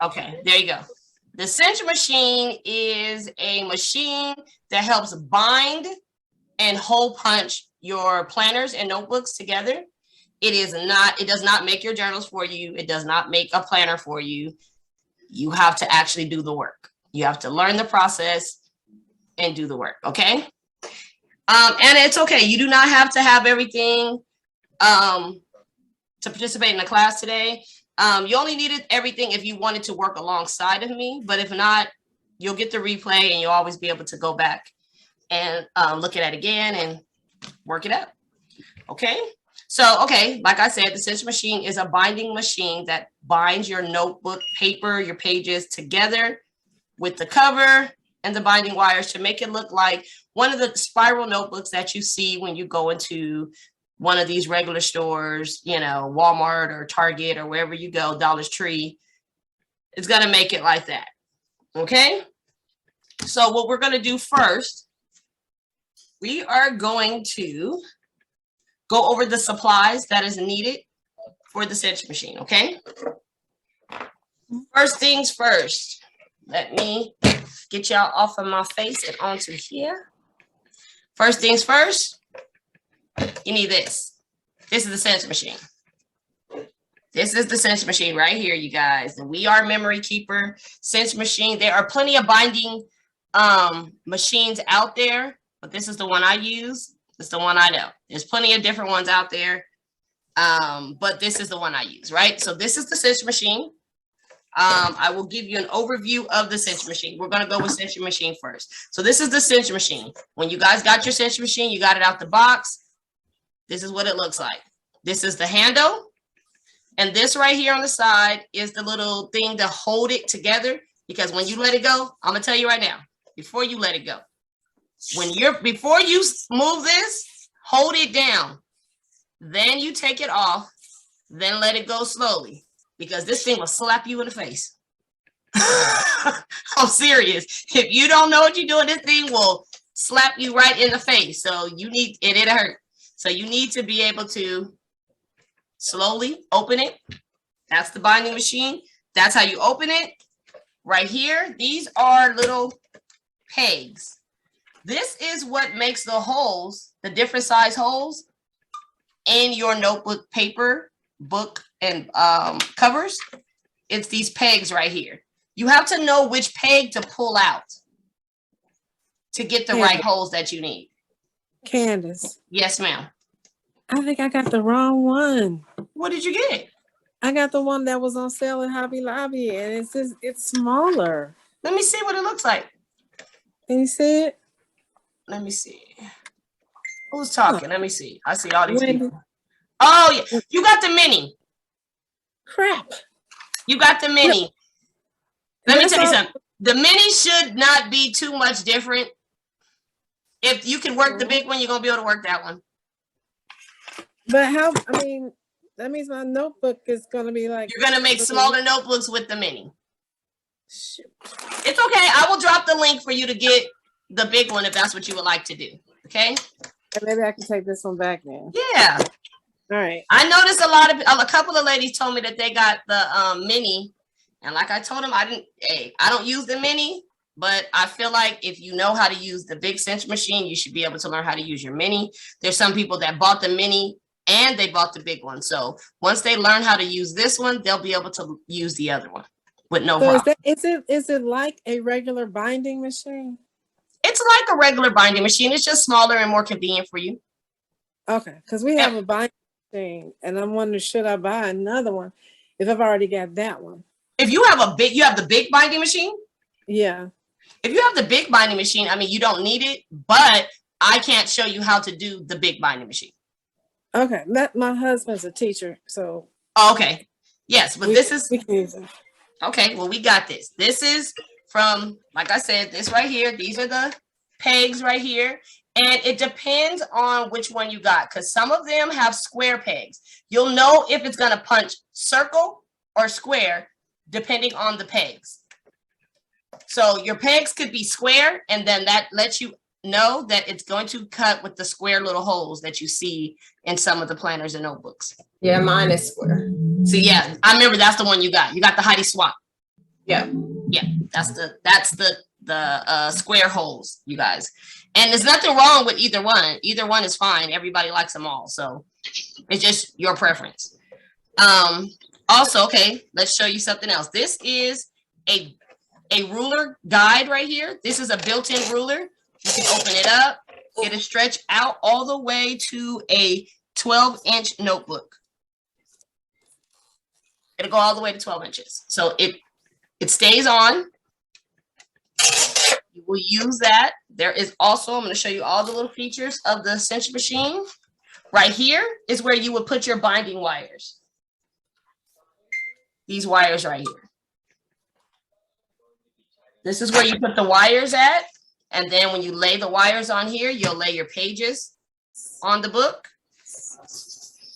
Okay, there you go. The Cinch machine is a machine that helps bind and hole punch your planners and notebooks together. It does not make your journals for you. It does not make a planner for you. You have to actually do the work. You have to learn the process and do the work, okay? And it's okay. You do not have to have everything to participate in the class today. You only needed everything if you wanted to work alongside of me, but if not, you'll get the replay and you'll always be able to go back and look at it again and work it out. Okay. So, okay, like I said, the Cinch machine is a binding machine that binds your notebook paper, your pages together with the cover and the binding wires to make it look like one of the spiral notebooks that you see when you go into one of these regular stores, you know, Walmart or Target or wherever you go, Dollar Tree. It's going to make it like that. Okay. So what we're going to do first, we are going to go over the supplies that is needed for the Cinch machine, okay? First things first, let me get y'all off of my face and onto here. First things first, you need this. This is the Cinch machine. This is the Cinch machine right here, you guys. The We Are Memory Keeper Cinch machine. There are plenty of binding machines out there, but this is the one I use. It's the one I know. There's plenty of different ones out there, but this is the one I use, right? So this is the Cinch machine. I will give you an overview of the Cinch machine. We're going to go with Cinch machine first. So this is the Cinch machine. When you guys got your Cinch machine, you got it out the box. This is what it looks like. This is the handle. And this right here on the side is the little thing to hold it together, because when you let it go, I'm going to tell you right now, before you let it go, before you move this, hold it down. Then you take it off, then let it go slowly, because this thing will slap you in the face. I'm serious. If you don't know what you're doing, this thing will slap you right in the face. So you need it, it'll hurt. So you need to be able to slowly open it. That's the binding machine. That's how you open it. Right here, these are little pegs. This is what makes the holes, the different size holes in your notebook paper, book, and covers. It's these pegs right here. You have to know which peg to pull out to get the right holes that you need. Candace. Yes, ma'am. I think I got the wrong one. What did you get? I got the one that was on sale at Hobby Lobby, and it says it's smaller. Let me see what it looks like. Can you see it? Let me see. Who's talking? Let me see. I see all these people. Oh, yeah. You got the mini. Crap. You got the mini. Let me tell you something. The mini should not be too much different. If you can work the big one, you're going to be able to work that one. But how, I mean, that means my notebook is going to be like. You're going to make smaller notebooks with the mini. Shoot. It's okay. I will drop the link for you to get the big one if that's what you would like to do. Okay. And maybe I can take this one back then. Yeah. All right. I noticed a couple of ladies told me that they got the mini, and like I told them, I don't use the mini, but I feel like if you know how to use the big Cinch machine, you should be able to learn how to use your mini. There's some people that bought the mini and they bought the big one. So once they learn how to use this one, they'll be able to use the other one with no problem. Is it like a regular binding machine? It's like a regular binding machine. It's just smaller and more convenient for you. Okay, because we have a binding machine, and I'm wondering, should I buy another one if I've already got that one? If you have you have the big binding machine? Yeah. If you have the big binding machine, I mean, you don't need it, but I can't show you how to do the big binding machine. Okay, my husband's a teacher, so. Oh, okay. Yes, but this is. We can use it. Okay, well, we got this. This is from, like I said, this right here. These are the pegs right here. And it depends on which one you got, because some of them have square pegs. You'll know if it's going to punch circle or square, depending on the pegs. So your pegs could be square, and then that lets you know that it's going to cut with the square little holes that you see in some of the planners and notebooks. Yeah, mine is square. So yeah, I remember that's the one you got. You got the Heidi Swap. Yeah. Yeah. That's the square holes, you guys. And there's nothing wrong with either one. Either one is fine. Everybody likes them all. So it's just your preference. Also, okay, let's show you something else. This is a ruler guide right here. This is a built-in ruler. You can open it up. It'll stretch out all the way to a 12-inch notebook. It'll go all the way to 12 inches. So it stays on. You will use that. There is also, I'm going to show you all the little features of the Cinch machine. Right here is where you would put your binding wires. These wires right here. This is where you put the wires at. And then when you lay the wires on here, you'll lay your pages on the book.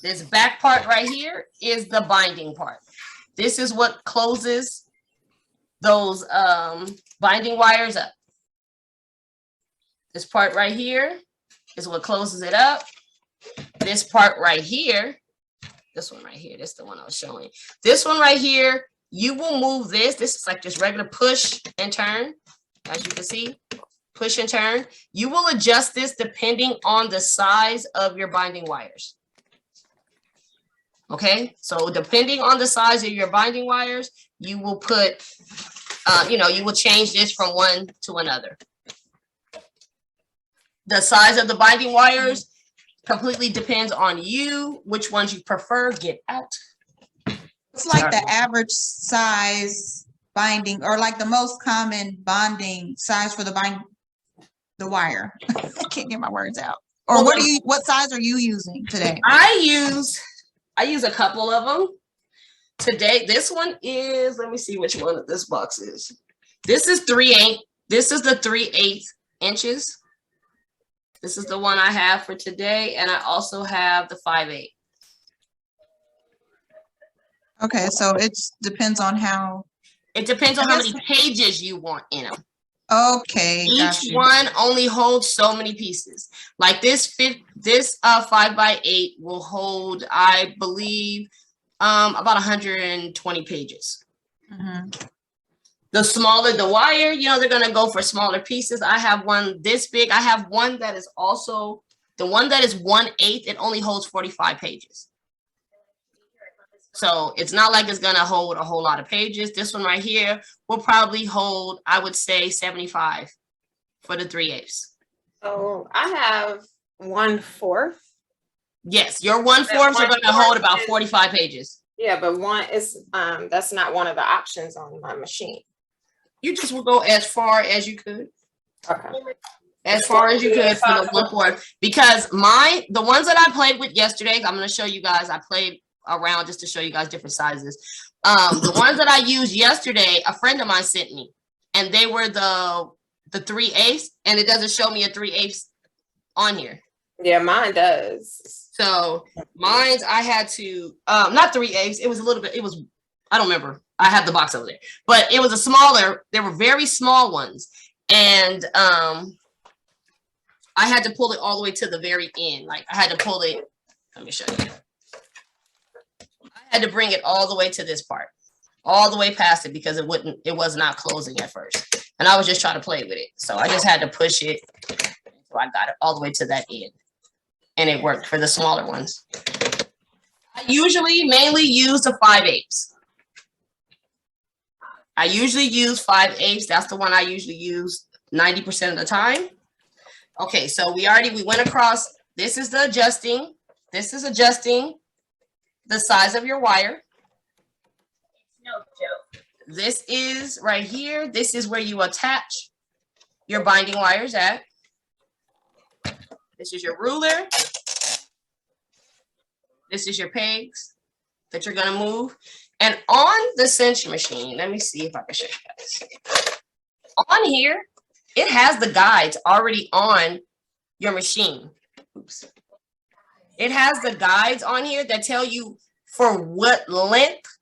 This back part right here is the binding part. This is what closes those binding wires up. This part right here is what closes it up. This part right here, this one right here, this is the one I was showing. This one right here, you will move this. This is like just regular push and turn, as you can see, push and turn. You will adjust this depending on the size of your binding wires. Okay, so depending on the size of your binding wires, you will put, you will change this from one to another. The size of the binding wires completely depends on you, which ones you prefer. Get out. It's like the average size binding, or like the most common bonding size for the wire. I can't get my words out. Or well, what size are you using today? I use a couple of them today. This one is, let me see which one of this box is. This is 3/8. This is the 3/8 inches. This is the one I have for today, and I also have the 5/8. Okay, so it depends on how. It depends on how many pages you want in them. Okay, each one only holds so many pieces. Like this 5x8 will hold, I believe, about 120 pages. Mm-hmm. The smaller the wire, they're gonna go for smaller pieces. I have one this big. I have one that is also the one that is 1/8. It only holds 45 pages. So it's not like it's gonna hold a whole lot of pages. This one right here will probably hold, I would say, 75 for the 3/8. So I have 1/4. Yes, your 1/4 are gonna hold about 45 pages. Yeah, but one is that's not one of the options on my machine. You just will go as far as you could. Okay. As far as you could for the 1/4. Because the ones that I played with yesterday, I'm gonna show you guys, I played around just to show you guys different sizes. The ones that I used yesterday, a friend of mine sent me, and they were the 3/8, and it doesn't show me a 3/8 on here. Yeah, mine does. So mine's, I had to, not 3/8, it was a little bit, I don't remember. I have the box over there, but it was a smaller, they were very small ones. And I had to pull it all the way to the very end. Like I had to pull it, let me show you. I had to bring it all the way to this part, all the way past it, because it was not closing at first. And I was just trying to play with it. So I just had to push it until I got it all the way to that end. And it worked for the smaller ones. I usually mainly use the 5/8. I usually use 5/8. That's the one I usually use 90% of the time. Okay, so we went across. This is the adjusting. This is adjusting the size of your wire. No joke. This is right here. This is where you attach your binding wires at. This is your ruler. This is your pegs that you're gonna move. And on the Cinch machine, let me see if I can show you guys. On here, it has the guides already on your machine. Oops. It has the guides on here that tell you for what length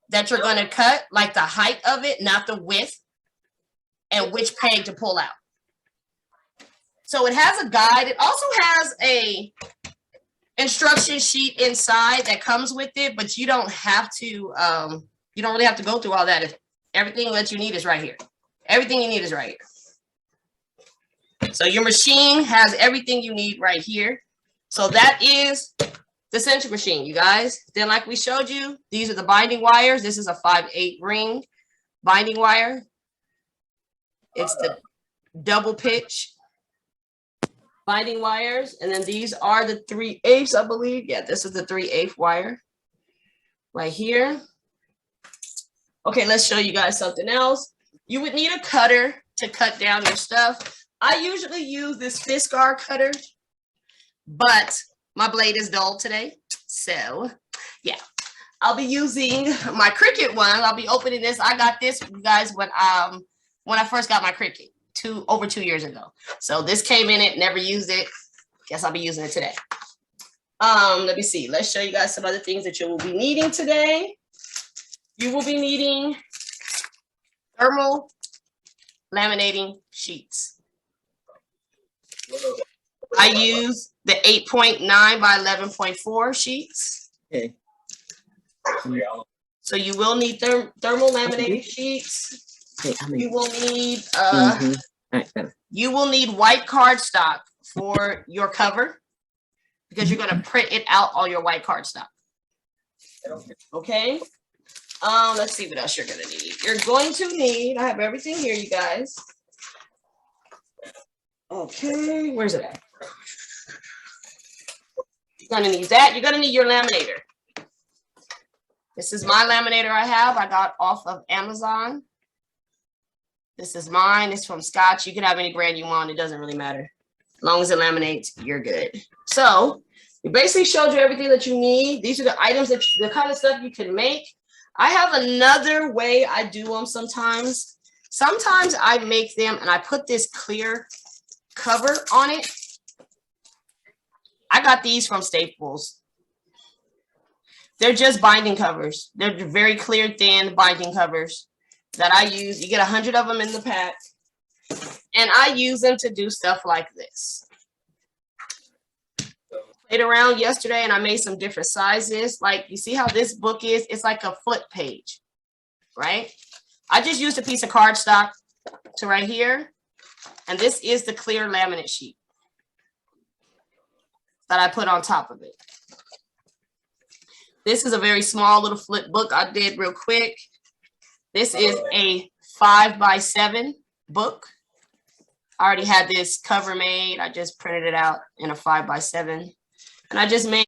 that you're going to cut, like the height of it, not the width, and which peg to pull out. So it has a guide. It also has a instruction sheet inside that comes with it, but you don't have to You don't really have to go through all that. If everything that you need is right here. Everything you need is right here. So your machine has everything you need right here. So that is the Cinch machine, you guys. Then like we showed you, these are the binding wires. This is a 5/8 ring binding wire. It's the double pitch binding wires. And then these are the 3/8, I believe. Yeah, this is the 3/8 wire right here. Okay, let's show you guys something else. You would need a cutter to cut down your stuff. I usually use this Fiskar cutter, but my blade is dull today. So yeah, I'll be using my Cricut one. I'll be opening this. I got this, you guys, when I first got my Cricut over 2 years ago. So this came in it, never used it. Guess I'll be using it today. Let me see. Let's show you guys some other things that you will be needing today. You will be needing thermal laminating sheets. I use the 8.9 by 11.4 sheets. Okay. So you will need thermal laminating sheets. You will need you will need white cardstock for your cover because you're gonna print it out on your white cardstock. Okay. Let's see what else you're gonna need. You're going to need, I have everything here, you guys. Okay, where's it at? You're gonna need that. You're gonna need your laminator. This is my laminator I have. I got off of Amazon. This is mine. It's from Scotch. You can have any brand you want. It doesn't really matter. As long as it laminates, you're good. So we basically showed you everything that you need. These are the items that the kind of stuff you can make. I have another way I do them sometimes. Sometimes I make them and I put this clear cover on it. I got these from Staples. They're just binding covers. They're very clear, thin binding covers that I use. You get 100 of them in the pack. And I use them to do stuff like this. Played around yesterday and I made some different sizes. Like you see how this book is? It's like a flip page, right? I just used a piece of cardstock to right here. And this is the clear laminate sheet that I put on top of it. This is a very small little flip book I did real quick. This is a 5x7 book. I already had this cover made. I just printed it out in a 5x7. And I just made